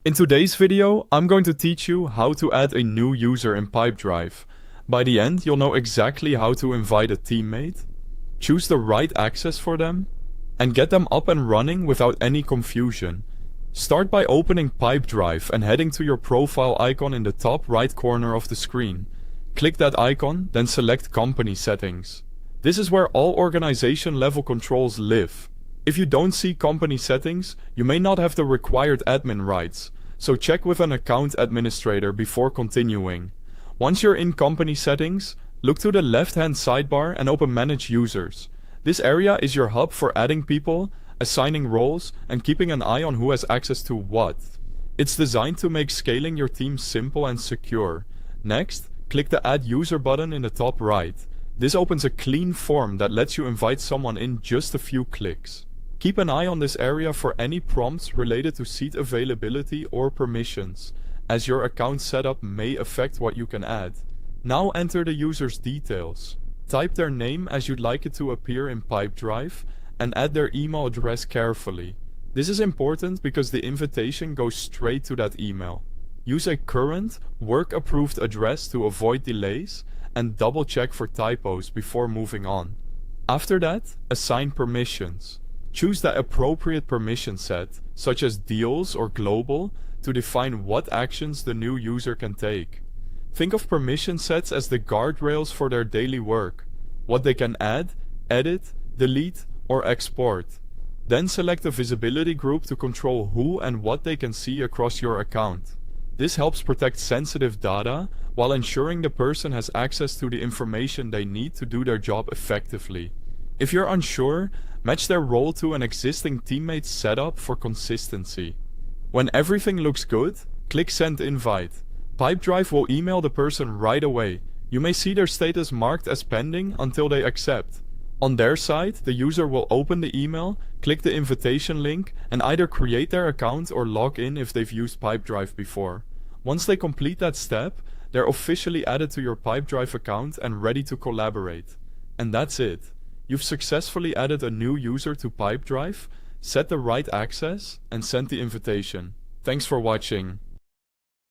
In today's video, I'm going to teach you how to add a new user in Pipedrive. By the end, you'll know exactly how to invite a teammate, choose the right access for them, and get them up and running without any confusion. Start by opening Pipedrive and heading to your profile icon in the top right corner of the screen. Click that icon, then select Company Settings. This is where all organization level controls live. If you don't see company settings, you may not have the required admin rights, so check with an account administrator before continuing. Once you're in company settings, look to the left-hand sidebar and open Manage Users. This area is your hub for adding people, assigning roles, and keeping an eye on who has access to what. It's designed to make scaling your team simple and secure. Next, click the Add User button in the top right. This opens a clean form that lets you invite someone in just a few clicks. Keep an eye on this area for any prompts related to seat availability or permissions, as your account setup may affect what you can add. Now enter the user's details. Type their name as you'd like it to appear in Pipedrive, and add their email address carefully. This is important because the invitation goes straight to that email. Use a current, work-approved address to avoid delays, and double-check for typos before moving on. After that, assign permissions. Choose the appropriate permission set, such as deals or global, to define what actions the new user can take. Think of permission sets as the guardrails for their daily work, what they can add, edit, delete, or export. Then select a visibility group to control who and what they can see across your account. This helps protect sensitive data while ensuring the person has access to the information they need to do their job effectively. If you're unsure, match their role to an existing teammate's setup for consistency. When everything looks good, click Send Invite. Pipedrive will email the person right away. You may see their status marked as pending until they accept. On their side, the user will open the email, click the invitation link, and either create their account or log in if they've used Pipedrive before. Once they complete that step, they're officially added to your Pipedrive account and ready to collaborate. And that's it. You've successfully added a new user to Pipedrive, set the right access, and sent the invitation. Thanks for watching.